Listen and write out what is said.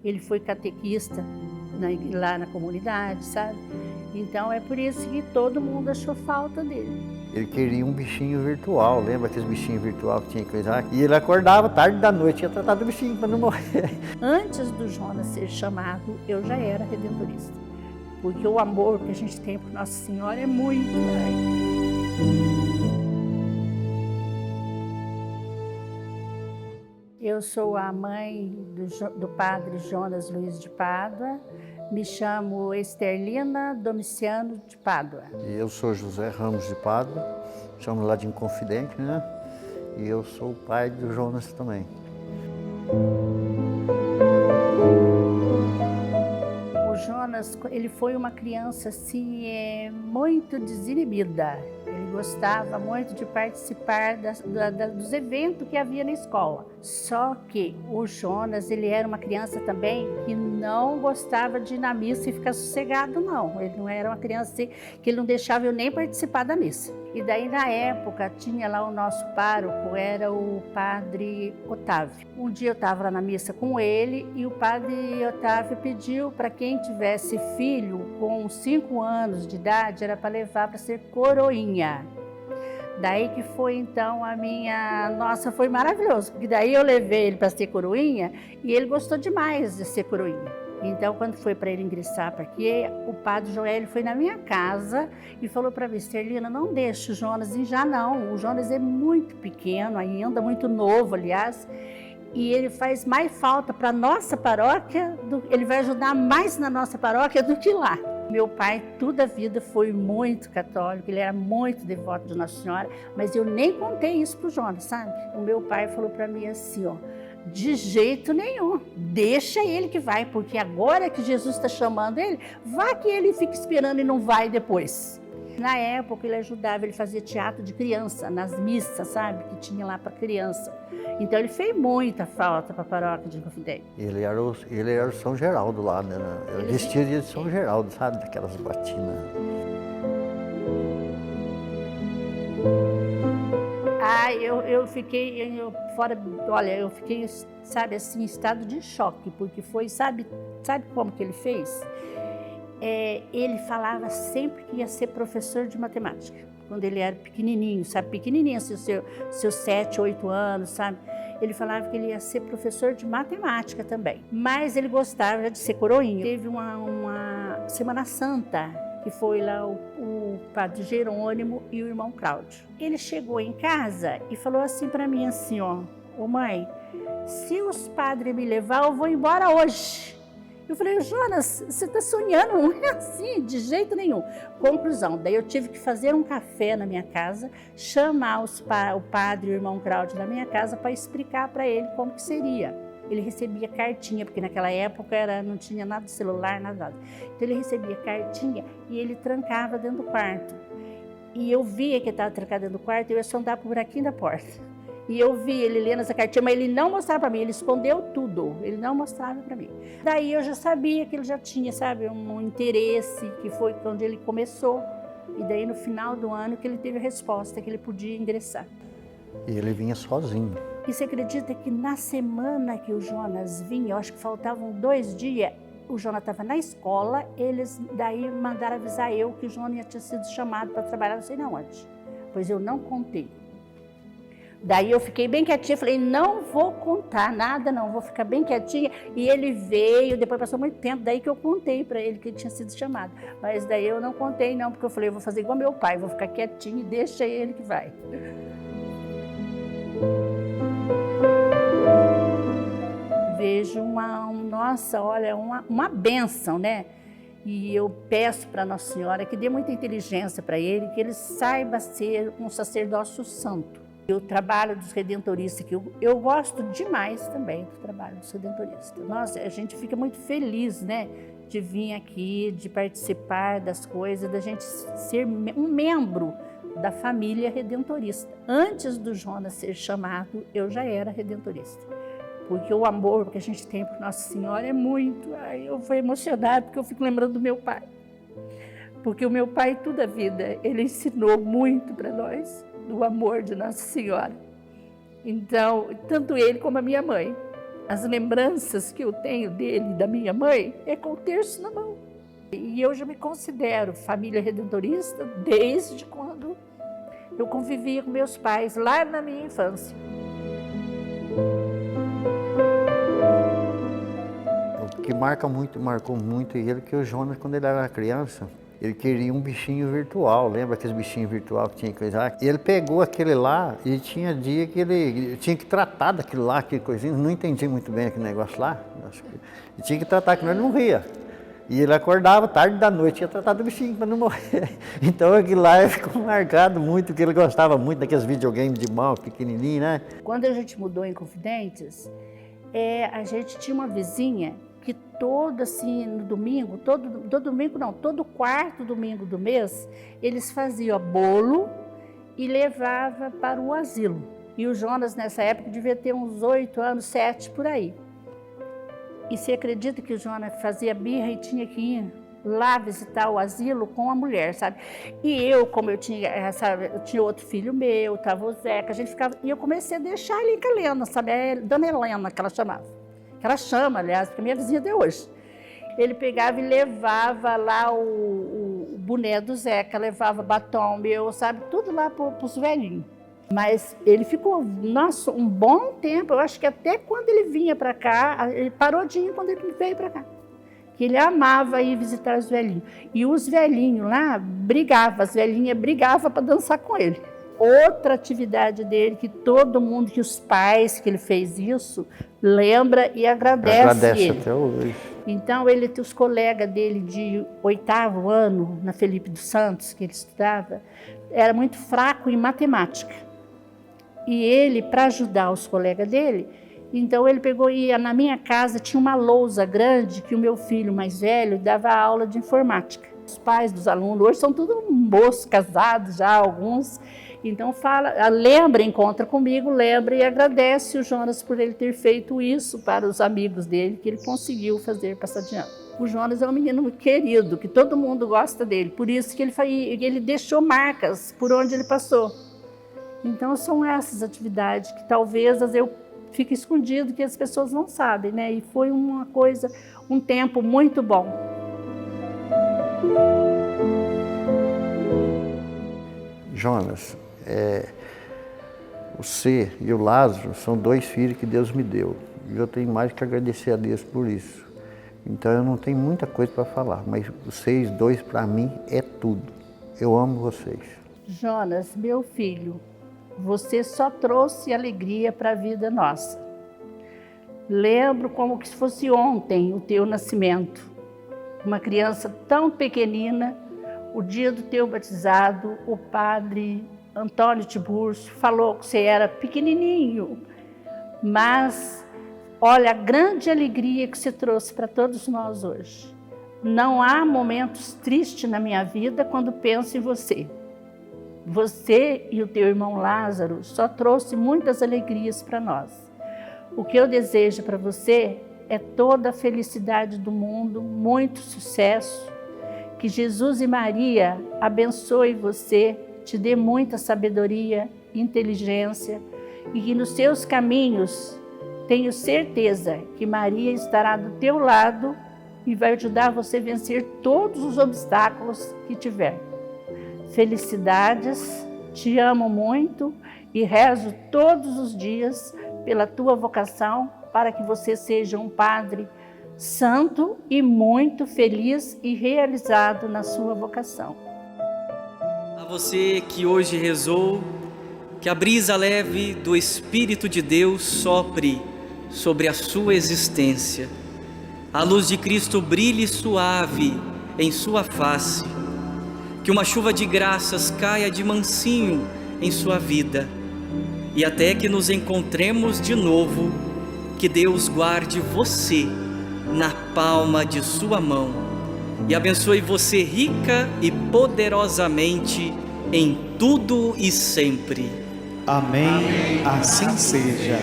Ele foi catequista lá na comunidade, sabe? Então é por isso que todo mundo achou falta dele. Ele queria um bichinho virtual, lembra aqueles bichinhos virtual que tinha que coisar? E ele acordava tarde da noite, ia tratar do bichinho para não morrer. Antes do Jonas ser chamado, eu já era redentorista. Porque o amor que a gente tem por Nossa Senhora é muito grande. Eu sou a mãe do padre Jonas Luiz de Pádua, me chamo Esterlina Domiciano de Pádua. E eu sou José Ramos de Pádua, chamo lá de Inconfidente, né? E eu sou o pai do Jonas também. O Jonas, ele foi uma criança assim, muito desinibida. Ele gostava muito de participar dos eventos que havia na escola. Só que o Jonas, ele era uma criança também que não gostava de ir na missa e ficar sossegado, não. Ele não era uma criança assim, que ele não deixava eu nem participar da missa. E daí, na época, tinha lá o nosso pároco, era o padre Otávio. Um dia eu estava lá na missa com ele e o padre Otávio pediu para quem tivesse filho com 5 anos de idade, era para levar para ser coroinha. Daí que foi então nossa, foi maravilhoso, porque daí eu levei ele para ser coroinha e ele gostou demais de ser coroinha. Então, quando foi para ele ingressar, porque o padre Joel foi na minha casa e falou para mim, Esterlina, não deixe o Jonas ir já não, o Jonas é muito pequeno ainda, muito novo, aliás, e ele faz mais falta para a nossa paróquia, ele vai ajudar mais na nossa paróquia do que lá. Meu pai, toda a vida, foi muito católico, ele era muito devoto de Nossa Senhora, mas eu nem contei isso pro Jonas, sabe? O meu pai falou para mim assim, ó, de jeito nenhum, deixa ele que vai, porque agora que Jesus está chamando ele, vá que ele fica esperando e não vai depois. Na época ele ajudava, ele fazia teatro de criança, nas missas, sabe, que tinha lá para criança. Então ele fez muita falta para a paróquia de Inconfidente. Ele era o São Geraldo lá, né? Ele vestia de São Geraldo, sabe, daquelas botinas. Eu fiquei fora, olha, eu fiquei, sabe, assim, em estado de choque, porque foi, sabe como que ele fez? Ele falava sempre que ia ser professor de matemática, quando ele era pequenininho, sabe, pequenininho, assim, seus 7, 8 anos, sabe? Ele falava que ele ia ser professor de matemática também, mas ele gostava de ser coroinha. Teve uma Semana Santa, que foi lá o padre Jerônimo e o irmão Cláudio. Ele chegou em casa e falou assim para mim, assim, ó, ô mãe, se os padres me levar, eu vou embora hoje. Eu falei, Jonas, você está sonhando? Não é assim, de jeito nenhum. Conclusão, daí eu tive que fazer um café na minha casa, chamar o padre e o irmão Cláudio na minha casa para explicar para ele como que seria. Ele recebia cartinha, porque naquela época não tinha nada de celular, nada. Então ele recebia cartinha e ele trancava dentro do quarto. E eu via que ele estava trancado dentro do quarto e eu ia sondar por buraquinho da porta. E eu vi ele lendo essa cartinha, mas ele não mostrava para mim, ele escondeu tudo, ele não mostrava para mim. Daí eu já sabia que ele já tinha, sabe, um interesse, que foi onde ele começou. E daí no final do ano que ele teve a resposta, que ele podia ingressar. E ele vinha sozinho. E você acredita que na semana que o Jonas vinha, eu acho que faltavam 2 dias, o Jonas estava na escola, eles daí mandaram avisar eu que o Jonas tinha sido chamado para trabalhar, não sei não onde, pois eu não contei. Daí eu fiquei bem quietinha, falei, não vou contar nada não, vou ficar bem quietinha. E ele veio, depois passou muito tempo, daí que eu contei para ele que ele tinha sido chamado. Mas daí eu não contei não, porque eu falei, eu vou fazer igual meu pai, vou ficar quietinha e deixa ele que vai. Vejo nossa, olha, uma bênção, né? E eu peço para Nossa Senhora que dê muita inteligência para ele, que ele saiba ser um sacerdócio santo. O trabalho dos redentoristas, que eu gosto demais também do trabalho dos redentoristas. Nossa, a gente fica muito feliz, né, de vir aqui, de participar das coisas, da gente ser um membro da família redentorista. Antes do Jonas ser chamado, eu já era redentorista. Porque o amor que a gente tem por Nossa Senhora é muito. Ai, eu vou emocionar porque eu fico lembrando do meu pai. Porque o meu pai, toda a vida, ele ensinou muito para nós do amor de Nossa Senhora. Então, tanto ele como a minha mãe. As lembranças que eu tenho dele e da minha mãe é com o terço na mão. E eu já me considero família redentorista desde quando eu convivia com meus pais, lá na minha infância. O que marcou muito ele, que o Jonas, quando ele era criança, ele queria um bichinho virtual, lembra aqueles bichinhos virtual que tinha coisa lá? E ele pegou aquele lá e tinha dia que ele tinha que tratar daquilo lá, aquele coisinho, não entendi muito bem aquele negócio lá, ele tinha que tratar, que ele não ria. E ele acordava tarde da noite, ia tratar do bichinho para não morrer. Então aquilo lá ficou marcado muito, porque ele gostava muito daqueles videogames de mão, pequenininho, né? Quando a gente mudou em Confidentes, a gente tinha uma vizinha que todo assim, no domingo, todo quarto domingo do mês, eles faziam bolo e levava para o asilo. E o Jonas, nessa época, devia ter uns 8 anos, 7, por aí. E você acredita que o Jonas fazia birra e tinha que ir lá visitar o asilo com a mulher, sabe? E eu, como eu tinha, sabe, eu tinha outro filho meu, tava o Zeca, a gente ficava... E eu comecei a deixar ele com a Helena, sabe? A Dona Helena, que ela chamava. Que ela chama, aliás, porque é minha vizinha até hoje. Ele pegava e levava lá o boné do Zeca, levava batom meu, sabe? Tudo lá para os velhinhos. Mas ele ficou, nossa, um bom tempo, eu acho que até quando ele vinha para cá, ele parou de ir quando ele veio para cá. Que ele amava ir visitar os velhinhos. E os velhinhos lá brigavam, as velhinhas brigavam para dançar com ele. Outra atividade dele, que todo mundo, que os pais que ele fez isso, lembra e agradece ele. Até hoje. Então, ele tem os colegas dele de 8º ano, na Felipe dos Santos, que ele estudava, era muito fraco em matemática. E ele, para ajudar os colegas dele, então ele pegou e ia na minha casa, tinha uma lousa grande que o meu filho mais velho dava aula de informática. Os pais dos alunos hoje são todos moços, casados já, alguns. Então lembra, encontra comigo, lembra e agradece o Jonas por ele ter feito isso para os amigos dele, que ele conseguiu fazer passar de ano. O Jonas é um menino querido, que todo mundo gosta dele, por isso que ele deixou marcas por onde ele passou. Então são essas atividades que talvez eu fique escondido, que as pessoas não sabem, né? E foi uma coisa, um tempo muito bom. Jonas, você e o Lázaro são 2 filhos que Deus me deu. E eu tenho mais que agradecer a Deus por isso. Então eu não tenho muita coisa para falar, mas vocês 2 para mim é tudo. Eu amo vocês. Jonas, meu filho, você só trouxe alegria para a vida nossa. Lembro como se fosse ontem o teu nascimento. Uma criança tão pequenina, o dia do teu batizado, o padre Antônio Tiburcio falou que você era pequenininho, mas olha a grande alegria que você trouxe para todos nós hoje. Não há momentos tristes na minha vida quando penso em você. Você e o teu irmão Lázaro só trouxe muitas alegrias para nós. O que eu desejo para você é toda a felicidade do mundo, muito sucesso, que Jesus e Maria abençoe você, te dê muita sabedoria, inteligência e que nos seus caminhos tenho certeza que Maria estará do teu lado e vai ajudar você a vencer todos os obstáculos que tiver. Felicidades, te amo muito e rezo todos os dias pela tua vocação para que você seja um padre santo e muito feliz e realizado na sua vocação. A você que hoje rezou, que a brisa leve do Espírito de Deus sopre sobre a sua existência. A luz de Cristo brilhe suave em sua face. Que uma chuva de graças caia de mansinho em sua vida. E até que nos encontremos de novo, que Deus guarde você na palma de sua mão e abençoe você rica e poderosamente em tudo e sempre. Amém. Assim seja.